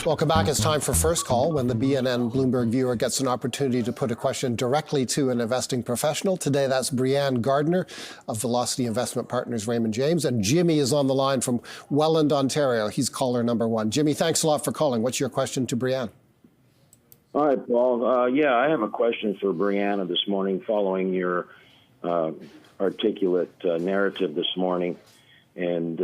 Welcome back. It's time for First Call, when the BNN Bloomberg viewer gets an opportunity to put a question directly to an investing professional. Today, that's Brianne Gardener of Velocity Investment Partners, Raymond James. And Jimmy is on the line from Welland, Ontario. He's caller number one. Jimmy, thanks a lot for calling. What's your question to Brianne? All right, Paul. I have a question for Brianna this morning following your articulate narrative this morning and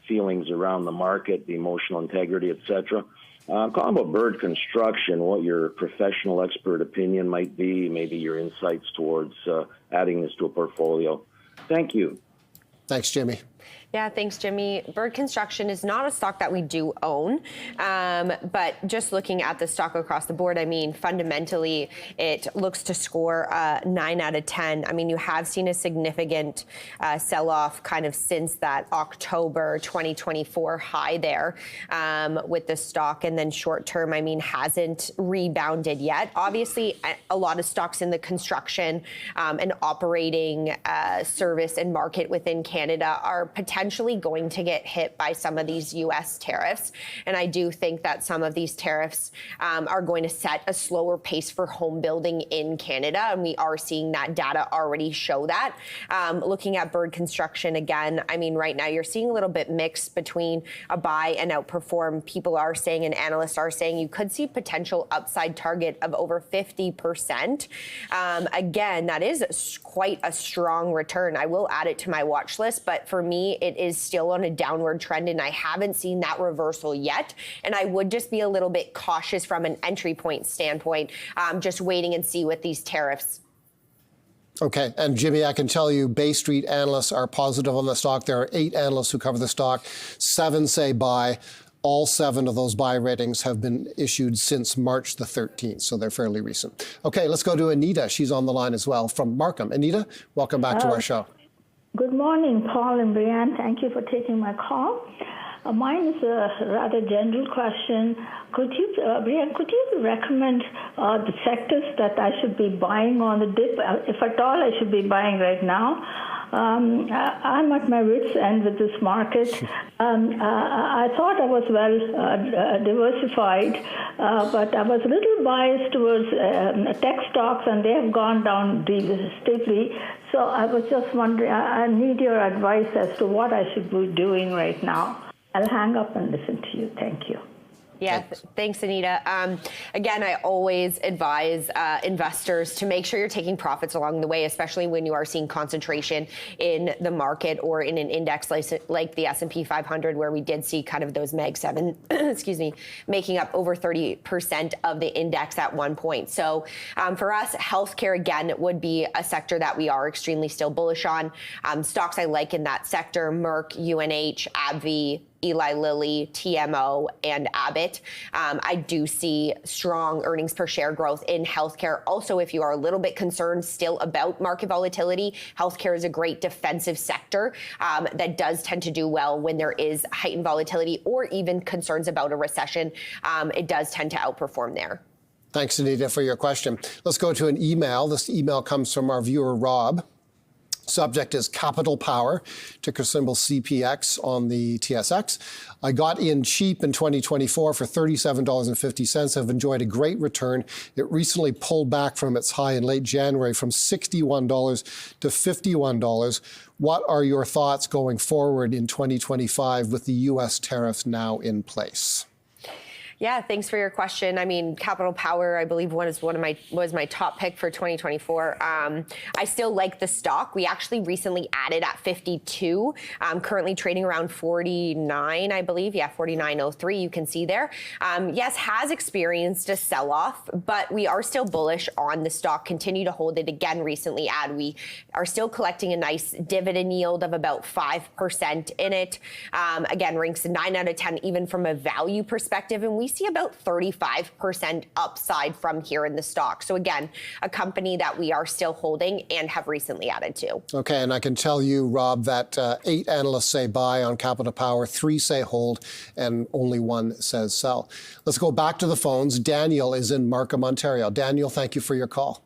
feelings around the market, the emotional integrity, etc. I'm calling about bird construction, what your professional expert opinion might be, maybe your insights towards adding this to a portfolio. Thank you. Thanks, Jimmy. Yeah, thanks, Jimmy. Bird Construction is not a stock that we do own, but just looking at the stock across the board, I mean, fundamentally, it looks to score 9 out of 10. I mean, you have seen a significant sell-off kind of since that October 2024 high there with the stock, and then short-term, I mean, hasn't rebounded yet. Obviously, a lot of stocks in the construction and operating service and market within Canada are potentially going to get hit by some of these U.S. tariffs. And I do think that some of these tariffs are going to set a slower pace for home building in Canada. And we are seeing that data already show that. Looking at bird construction again, I mean, right now you're seeing a little bit mixed between a buy and outperform. People are saying, and analysts are saying, you could see potential upside target of over 50%. Again, that is quite a strong return. I will add it to my watch list, but for me, it is still on a downward trend, and I haven't seen that reversal yet. And I would just be a little bit cautious from an entry point standpoint, just waiting and see with these tariffs. Okay, and Jimmy, I can tell you Bay Street analysts are positive on the stock. There are 8 analysts who cover the stock. 7 say buy. All 7 of those buy ratings have been issued since March the 13th, so they're fairly recent. Okay, let's go to Anita. She's on the line as well from Markham. Anita, welcome back to our show. Good morning, Paul and Brianne. Thank you for taking my call. Mine is a rather general question. Brianne, could you recommend the sectors that I should be buying on the dip, if at all I should be buying right now? I'm at my wit's end with this market. I thought I was well diversified, but I was a little biased towards tech stocks, and they have gone down steeply. So I was just wondering, I need your advice as to what I should be doing right now. I'll hang up and listen to you. Thank you. Yeah, thanks, Anita. Again, I always advise investors to make sure you're taking profits along the way, especially when you are seeing concentration in the market or in an index like the S&P 500, where we did see kind of those Mag 7, excuse me, making up over 30% of the index at one point. So for us, healthcare, again, would be a sector that we are extremely still bullish on. Stocks I like in that sector: Merck, UNH, AbbVie, Eli Lilly, TMO, and Abbott. I do see strong earnings per share growth in healthcare. Also, if you are a little bit concerned still about market volatility, healthcare is a great defensive sector that does tend to do well when there is heightened volatility or even concerns about a recession. It does tend to outperform there. Thanks, Anita, for your question. Let's go to an email. This email comes from our viewer, Rob. Subject is Capital Power, ticker symbol CPX on the TSX. I got in cheap in 2024 for $37.50. Have enjoyed a great return. It recently pulled back from its high in late January from $61 to $51. What are your thoughts going forward in 2025 with the U.S. tariffs now in place? Yeah, thanks for your question. I mean, Capital Power, I believe, was my top pick for 2024. I still like the stock. We actually recently added at 52, currently trading around 49, I believe. Yeah, 49.03, you can see there. Yes, has experienced a sell-off, but we are still bullish on the stock. Continue to hold it. Again, recently we are still collecting a nice dividend yield of about 5% in it. Again, ranks 9 out of 10, even from a value perspective. And we see about 35% upside from here in the stock. So again, a company that we are still holding and have recently added to. Okay, and I can tell you, Rob, that 8 analysts say buy on Capital Power, 3 say hold, and only 1 says sell. Let's go back to the phones. Daniel is in Markham, Ontario. Daniel, thank you for your call.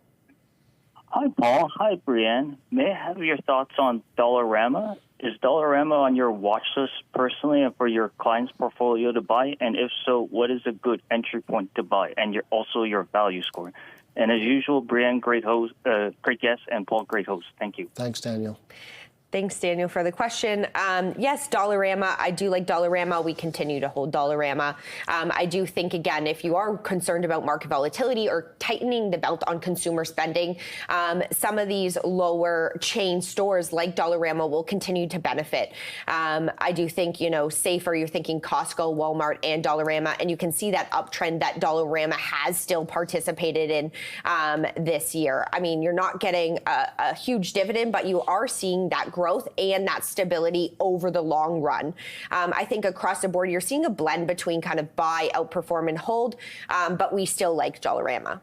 Hi, Paul. Hi, Brianne. May I have your thoughts on Dollarama? Is Dollarama on your watch list personally and for your client's portfolio to buy? And if so, what is a good entry point to buy? And also your value score. And as usual, Brianne, great host, great guest, and Paul, great host. Thank you. Thanks, Daniel. Thanks, Daniel, for the question. Yes, Dollarama. I do like Dollarama. We continue to hold Dollarama. I do think, again, if you are concerned about market volatility or tightening the belt on consumer spending, some of these lower chain stores like Dollarama will continue to benefit. I do think, safer, you're thinking Costco, Walmart, and Dollarama, and you can see that uptrend that Dollarama has still participated in this year. I mean, you're not getting a huge dividend, but you are seeing that growth and that stability over the long run. I think across the board, you're seeing a blend between kind of buy, outperform, and hold, but we still like Dollarama.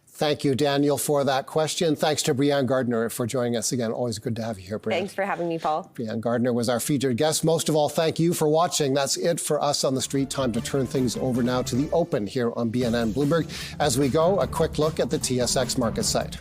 Thank you, Daniel, for that question. Thanks to Brianne Gardener for joining us again. Always good to have you here, Brianne. Thanks for having me, Paul. Brianne Gardener was our featured guest. Most of all, thank you for watching. That's it for us on the street. Time to turn things over now to the open here on BNN Bloomberg. As we go, a quick look at the TSX market site.